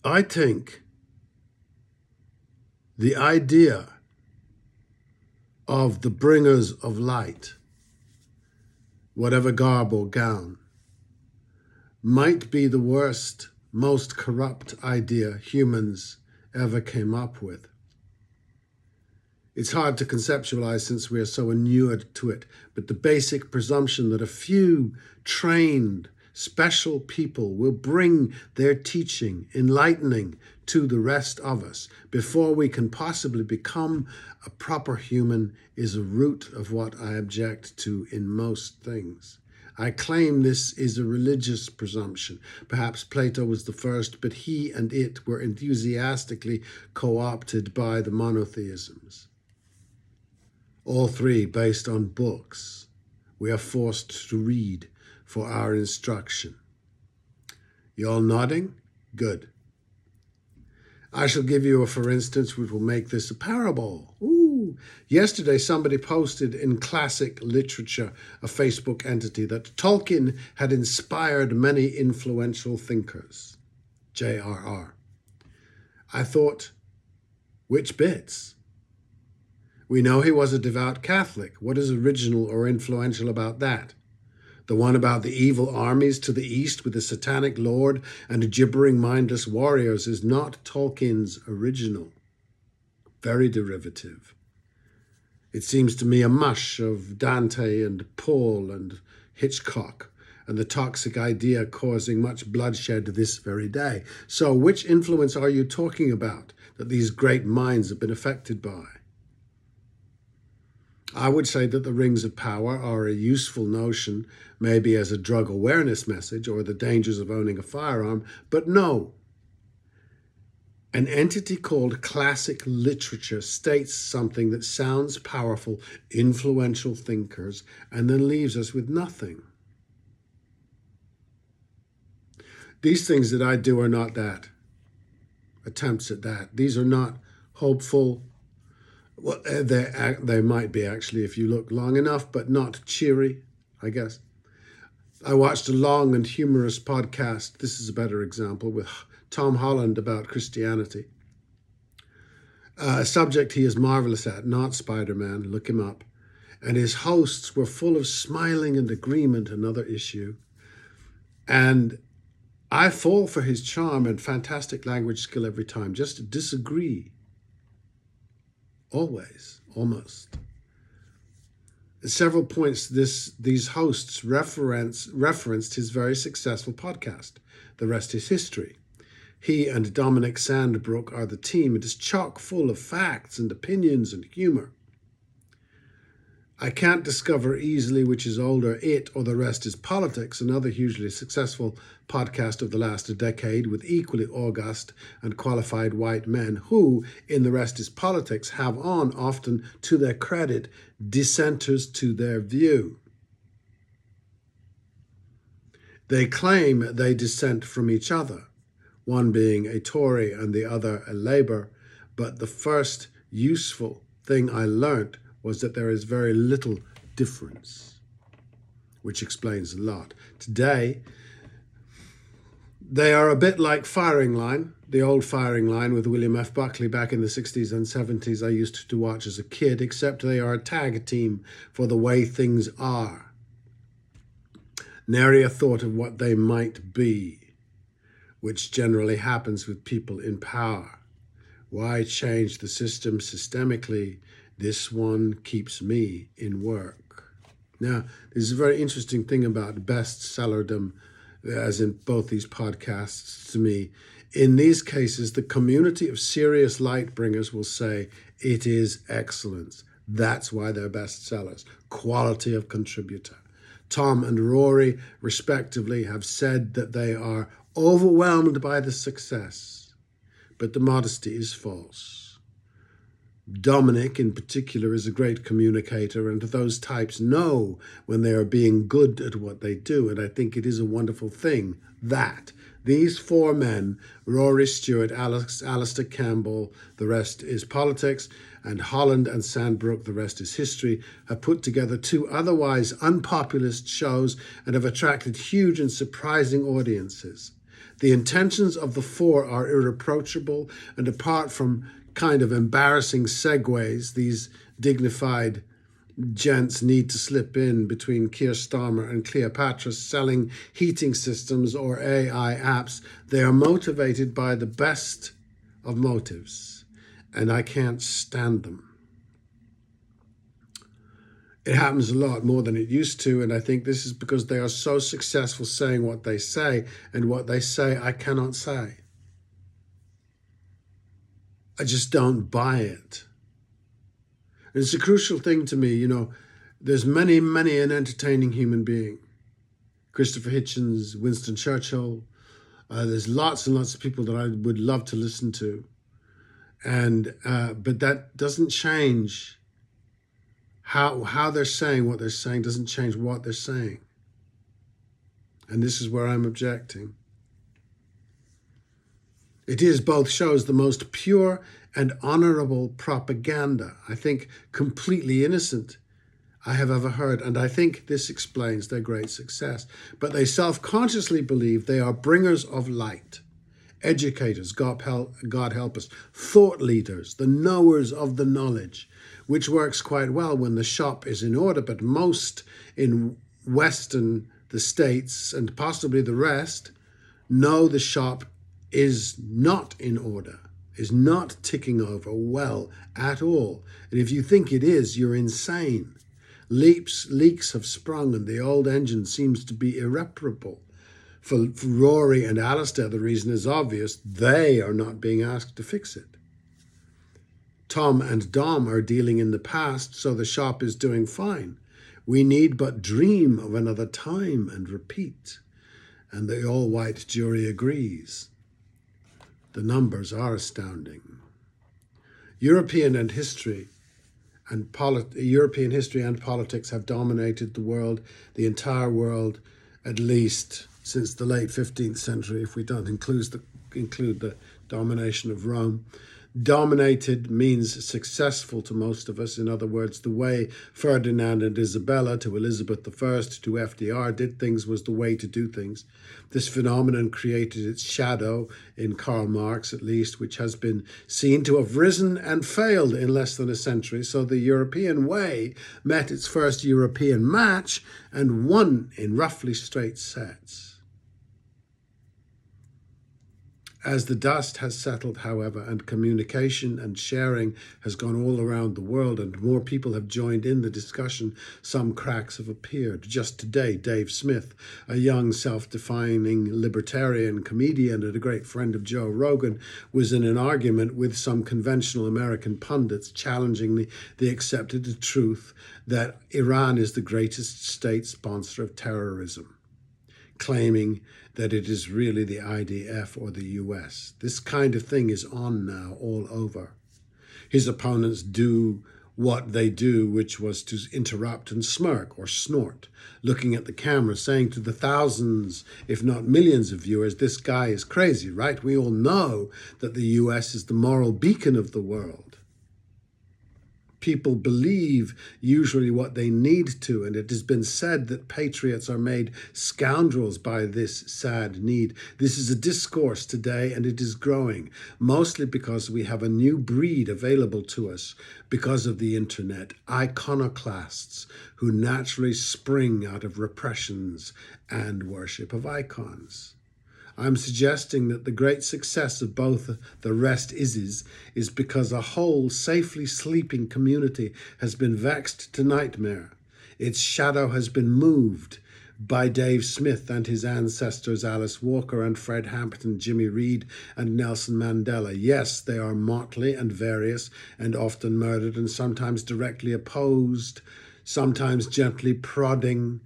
I think the idea of the bringers of light, whatever garb or gown, might be the worst, most corrupt idea humans ever came up with. It's hard to conceptualize since we are so inured to it, but the basic presumption that a few trained, special people will bring their teaching, enlightening to the rest of us before we can possibly become a proper human is a root of what I object to in most things. I claim this is a religious presumption. Perhaps Plato was the first, but he and it were enthusiastically co-opted by the monotheisms. All three based on books we are forced to read for our instruction. You all nodding? Good. I shall give you a for instance which will make this a parable. Ooh. Yesterday somebody posted in Classic Literature, a Facebook entity, that Tolkien had inspired many influential thinkers. J.R.R. I thought, which bits? We know he was a devout Catholic. What is original or influential about that? The one about the evil armies to the east with the satanic lord and gibbering mindless warriors is not Tolkien's original. Very derivative. It seems to me a mush of Dante and Poe and Hitchcock, and the toxic idea causing much bloodshed this very day. So which influence are you talking about that these great minds have been affected by? I would say that the rings of power are a useful notion, maybe as a drug awareness message or the dangers of owning a firearm, but no. An entity called Classic Literature states something that sounds powerful, influential thinkers, and then leaves us with nothing. These things that I do are not that. Attempts at that. These are not hopeful. Well, they might be actually if you look long enough, but not cheery, I guess. I watched a long and humorous podcast, this is a better example, with Tom Holland about Christianity. A subject he is marvelous at, not Spider-Man, look him up. And his hosts were full of smiling and agreement, another issue. And I fall for his charm and fantastic language skill every time, just to disagree. Always, almost. At several points, these hosts referenced his very successful podcast. The rest is history. He and Dominic Sandbrook are the team. It is chock full of facts and opinions and humor. I can't discover easily which is older, it or the rest is politics, another hugely successful podcast of the last decade with equally august and qualified white men who, in the rest is politics, have on, often to their credit, dissenters to their view. They claim they dissent from each other, one being a Tory and the other a Labour, but the first useful thing I learnt was that there is very little difference, which explains a lot. Today, they are a bit like Firing Line, the old Firing Line with William F. Buckley back in the 60s and 70s I used to watch as a kid, except they are a tag team for the way things are. Nary a thought of what they might be, which generally happens with people in power. Why change the system systemically? This one keeps me in work. Now, there's a very interesting thing about bestsellerdom, as in both these podcasts to me. In these cases, the community of serious light bringers will say, it is excellence. That's why they're bestsellers. Quality of contributor. Tom and Rory, respectively, have said that they are overwhelmed by the success, but the modesty is false. Dominic, in particular, is a great communicator, and those types know when they are being good at what they do, and I think it is a wonderful thing that these four men, Rory Stewart, Alistair Campbell, the rest is politics, and Holland and Sandbrook, the rest is history, have put together two otherwise unpopulist shows and have attracted huge and surprising audiences. The intentions of the four are irreproachable, and apart from kind of embarrassing segues, these dignified gents need to slip in between Keir Starmer and Cleopatra selling heating systems or AI apps. They are motivated by the best of motives, and I can't stand them. It happens a lot more than it used to, and I think this is because they are so successful saying what they say, and what they say I cannot say. I just don't buy it. And it's a crucial thing to me, there's many an entertaining human being. Christopher Hitchens, Winston Churchill, there's lots and lots of people that I would love to listen to. And but that doesn't change how they're saying what they're saying, doesn't change what they're saying. And this is where I'm objecting. It is both shows the most pure and honorable propaganda, I think completely innocent, I have ever heard, and I think this explains their great success. But they self-consciously believe they are bringers of light, educators, God help us, thought leaders, the knowers of the knowledge, which works quite well when the shop is in order, but most in the States, and possibly the rest, know the shop is not in order, is not ticking over well at all. And if you think it is, you're insane. Leaks have sprung, and the old engine seems to be irreparable. For Rory and Alistair, the reason is obvious. They are not being asked to fix it. Tom and Dom are dealing in the past, so the shop is doing fine. We need but dream of another time and repeat. And the all-white jury agrees. The numbers are astounding. European history and politics have dominated the world, the entire world, at least since the late 15th century, if we don't include the domination of Rome. Dominated means successful to most of us. In other words, the way Ferdinand and Isabella to Elizabeth I to FDR did things was the way to do things. This phenomenon created its shadow in Karl Marx, at least, which has been seen to have risen and failed in less than a century. So the European way met its first European match and won in roughly straight sets. As the dust has settled, however, and communication and sharing has gone all around the world and more people have joined in the discussion, some cracks have appeared. Just today, Dave Smith, a young self-defining libertarian comedian and a great friend of Joe Rogan, was in an argument with some conventional American pundits challenging the accepted truth that Iran is the greatest state sponsor of terrorism, claiming that it is really the IDF or the US. This kind of thing is on now all over. His opponents do what they do, which was to interrupt and smirk or snort, looking at the camera, saying to the thousands, if not millions of viewers, this guy is crazy, right? We all know that the US is the moral beacon of the world. People believe usually what they need to, and it has been said that patriots are made scoundrels by this sad need. This is a discourse today, and it is growing, mostly because we have a new breed available to us because of the internet, iconoclasts who naturally spring out of repressions and worship of icons. I'm suggesting that the great success of both the rest is because a whole safely sleeping community has been vexed to nightmare. Its shadow has been moved by Dave Smith and his ancestors Alice Walker and Fred Hampton, Jimmy Reed and Nelson Mandela. Yes, they are motley and various and often murdered and sometimes directly opposed, sometimes gently prodding,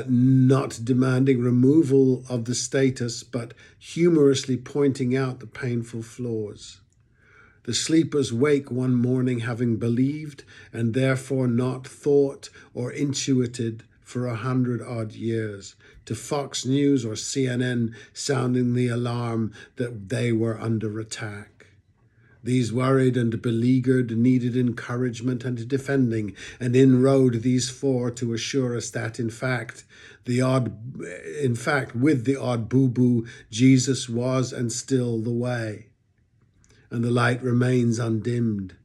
not demanding removal of the status, but humorously pointing out the painful flaws. The sleepers wake one morning having believed and therefore not thought or intuited for 100-odd years, to Fox News or CNN sounding the alarm that they were under attack. These worried and beleaguered needed encouragement and defending, and in rode these four to assure us that, in fact, with the odd boo-boo, Jesus was and still the way, and the light remains undimmed.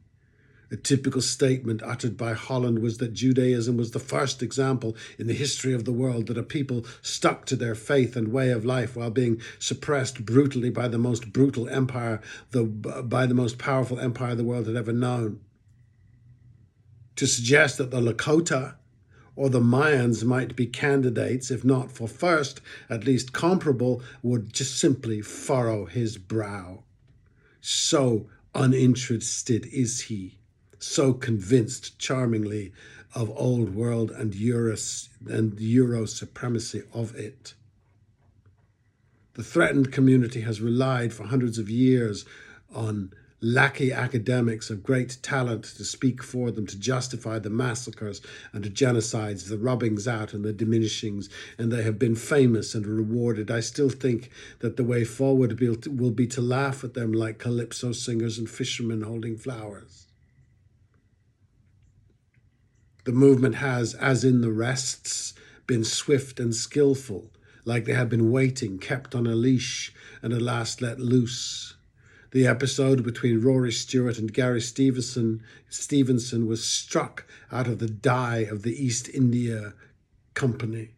A typical statement uttered by Holland was that Judaism was the first example in the history of the world that a people stuck to their faith and way of life while being suppressed brutally by the most brutal empire, by the most powerful empire the world had ever known. To suggest that the Lakota or the Mayans might be candidates, if not for first, at least comparable, would just simply furrow his brow. So uninterested is he, so convinced charmingly of old world and Euro supremacy of it. The threatened community has relied for hundreds of years on lackey academics of great talent to speak for them, to justify the massacres and the genocides, the rubbings out and the diminishings, and they have been famous and rewarded. I still think that the way forward will be to laugh at them like calypso singers and fishermen holding flowers. The movement has, as in the rests, been swift and skillful, like they have been waiting, kept on a leash, and at last let loose. The episode between Rory Stewart and Gary Stevenson was struck out of the die of the East India Company.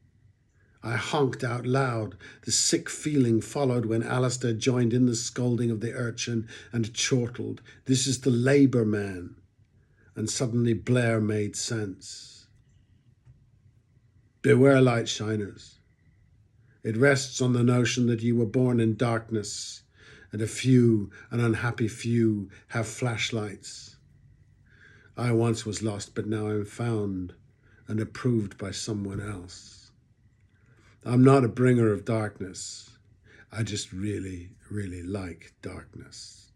I honked out loud. The sick feeling followed when Alistair joined in the scolding of the urchin and chortled, "This is the Labour man." And suddenly Blair made sense. Beware light shiners. It rests on the notion that you were born in darkness, and an unhappy few, have flashlights. I once was lost, but now I'm found and approved by someone else. I'm not a bringer of darkness. I just really, really like darkness.